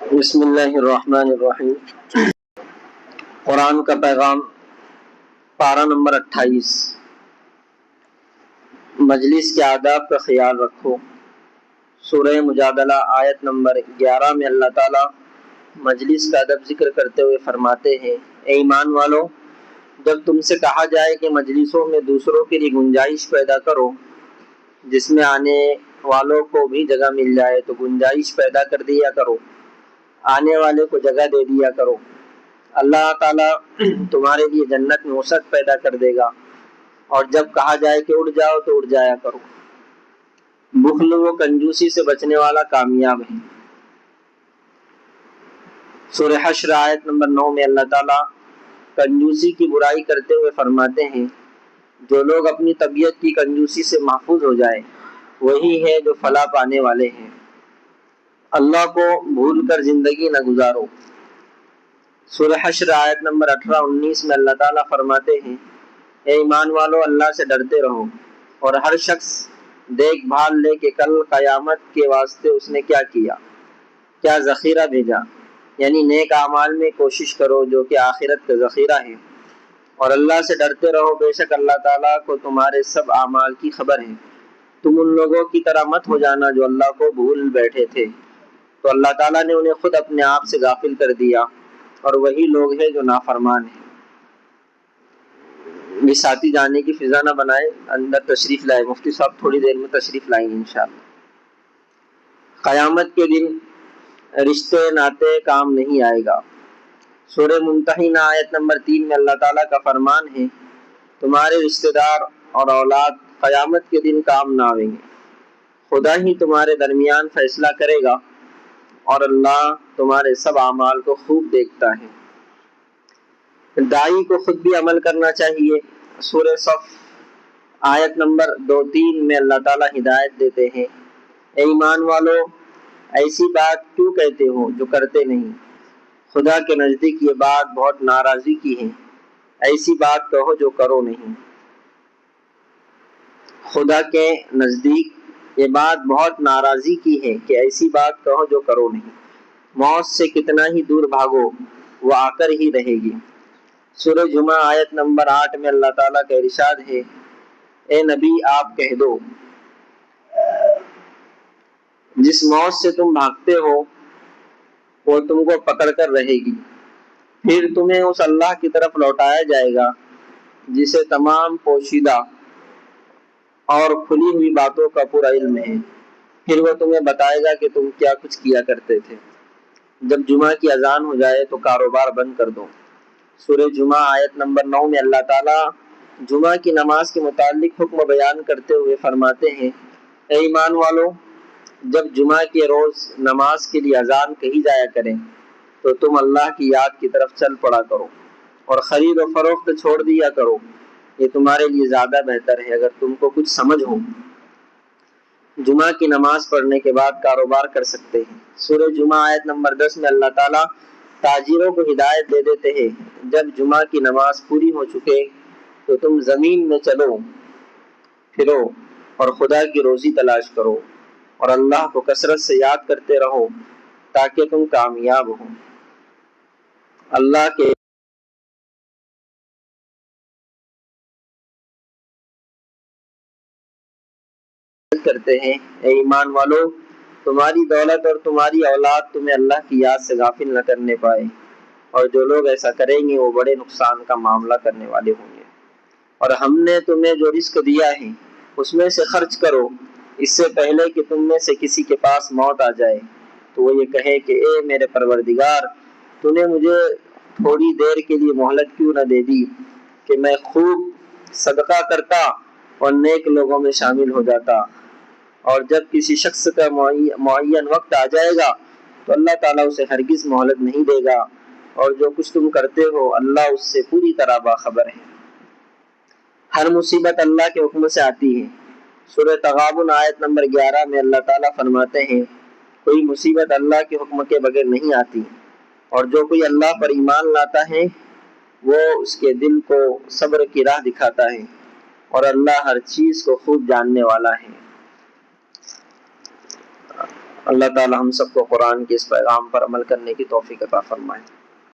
بسم اللہ الرحمن الرحیم۔ قرآن کا پیغام، پارہ نمبر 28۔ مجلس کے آداب کا خیال رکھو۔ سورہ مجادلہ آیت نمبر 11 میں اللہ تعالیٰ مجلس کا ادب ذکر کرتے ہوئے فرماتے ہیں، اے ایمان والو، جب تم سے کہا جائے کہ مجلسوں میں دوسروں کے لیے گنجائش پیدا کرو جس میں آنے والوں کو بھی جگہ مل جائے تو گنجائش پیدا کر دیا کرو، آنے والے کو جگہ دے دیا کرو۔ اللہ تعالیٰ تمہارے لیے جنت میں وسعت پیدا کر دے گا، اور جب کہا جائے کہ اٹھ جاؤ تو اٹھ جایا کرو۔ بخل و کنجوسی سے بچنے والا کامیاب ہے۔ سورہ حشر آیت نمبر 9 میں اللہ تعالیٰ کنجوسی کی برائی کرتے ہوئے فرماتے ہیں، جو لوگ اپنی طبیعت کی کنجوسی سے محفوظ ہو جائے وہی ہے جو فلاح پانے والے ہیں۔ اللہ کو بھول کر زندگی نہ گزارو۔ سورہ حشر آیت نمبر 18-19 میں اللہ تعالیٰ فرماتے ہیں، اے ایمان والو، اللہ سے ڈرتے رہو اور ہر شخص دیکھ بھال لے کہ کل قیامت کے واسطے اس نے کیا کیا، کیا ذخیرہ بھیجا، یعنی نیک اعمال میں کوشش کرو جو کہ آخرت کا ذخیرہ ہے، اور اللہ سے ڈرتے رہو، بے شک اللہ تعالیٰ کو تمہارے سب اعمال کی خبر ہے۔ تم ان لوگوں کی طرح مت ہو جانا جو اللہ کو بھول بیٹھے تھے، تو اللہ تعالیٰ نے انہیں خود اپنے آپ سے غافل کر دیا، اور وہی لوگ ہیں جو نافرمان ہیں۔ بھی ساتھی جانے کی فضا نہ بنائے، اندر تشریف لائے، مفتی صاحب تھوڑی دیر میں تشریف لائیں گے انشاءاللہ۔ قیامت کے دن رشتے ناتے کام نہیں آئے گا۔ سورہ ممتحنہ آیت نمبر 3 میں اللہ تعالیٰ کا فرمان ہے، تمہارے رشتے دار اور اولاد قیامت کے دن کام نہ آئیں گے، خدا ہی تمہارے درمیان فیصلہ کرے گا، اور اللہ تمہارے سب اعمال کو خوب دیکھتا ہے۔ داعی کو خود بھی عمل کرنا چاہیے۔ سورہ صف آیت نمبر 2-3 میں اللہ تعالیٰ ہدایت دیتے ہیں، اے ایمان والو، ایسی بات کیوں کہتے ہو جو کرتے نہیں؟ خدا کے نزدیک یہ بات بہت ناراضی کی ہے، ایسی بات کہو جو کرو نہیں۔ خدا کے نزدیک یہ بات بہت ناراضی کی ہے کہ ایسی بات کہو جو کرو نہیں۔ موت سے کتنا ہی دور بھاگو، وہ آ کر ہی رہے گی۔ سورہ جمعہ آیت نمبر 8 میں اللہ تعالیٰ کا ارشاد ہے، اے نبی آپ کہہ دو، جس موت سے تم بھاگتے ہو وہ تم کو پکڑ کر رہے گی، پھر تمہیں اس اللہ کی طرف لوٹایا جائے گا جسے تمام پوشیدہ اور کھلی ہوئی باتوں کا پورا علم ہے، پھر وہ تمہیں بتائے گا کہ تم کیا کچھ کیا کرتے تھے۔ جب جمعہ کی اذان ہو جائے تو کاروبار بند کر دو۔ سورہ جمعہ آیت نمبر 9 میں اللہ تعالیٰ جمعہ کی نماز کے متعلق حکم بیان کرتے ہوئے فرماتے ہیں، اے ایمان والو، جب جمعہ کے روز نماز کے لیے اذان کہی جایا کریں تو تم اللہ کی یاد کی طرف چل پڑا کرو اور خرید و فروخت چھوڑ دیا کرو، یہ تمہارے لیے زیادہ بہتر ہے اگر تم کو کچھ سمجھ ہو۔ جمعہ کی نماز پڑھنے کے بعد کاروبار کر سکتے ہیں۔ سورہ جمعہ آیت نمبر 10 میں اللہ تعالیٰ تاجروں کو ہدایت دے دیتے ہیں، جب جمعہ کی نماز پوری ہو چکے تو تم زمین میں چلو پھرو اور خدا کی روزی تلاش کرو، اور اللہ کو کثرت سے یاد کرتے رہو تاکہ تم کامیاب ہو۔ اللہ کے کرتے ہیں، اے ایمان والو، تمہاری دولت اور تمہاری اولاد تمہیں اللہ کی یاد سے غافل نہ کرنے پائے، اور جو لوگ ایسا کریں گے وہ بڑے نقصان کا معاملہ کرنے والے ہوں گے۔ اور ہم نے تمہیں جو رزق دیا ہے اس میں سے خرچ کرو، اس سے پہلے کہ تم میں سے کسی کے پاس موت آ جائے تو وہ یہ کہے کہ اے میرے پروردگار، تو نے مجھے تھوڑی دیر کے لیے مہلت کیوں نہ دے دی کہ میں خوب صدقہ کرتا اور نیک لوگوں میں شامل ہو جاتا۔ اور جب کسی شخص کا معین وقت آ جائے گا تو اللہ تعالیٰ اسے ہرگز مہلت نہیں دے گا، اور جو کچھ تم کرتے ہو اللہ اس سے پوری طرح باخبر ہے۔ ہر مصیبت اللہ کے حکم سے آتی ہے۔ سورہ تغابن آیت نمبر 11 میں اللہ تعالیٰ فرماتے ہیں، کوئی مصیبت اللہ کے حکم کے بغیر نہیں آتی، اور جو کوئی اللہ پر ایمان لاتا ہے وہ اس کے دل کو صبر کی راہ دکھاتا ہے، اور اللہ ہر چیز کو خوب جاننے والا ہے۔ اللہ تعالی ہم سب کو قرآن کے اس پیغام پر عمل کرنے کی توفیق عطا فرمائے۔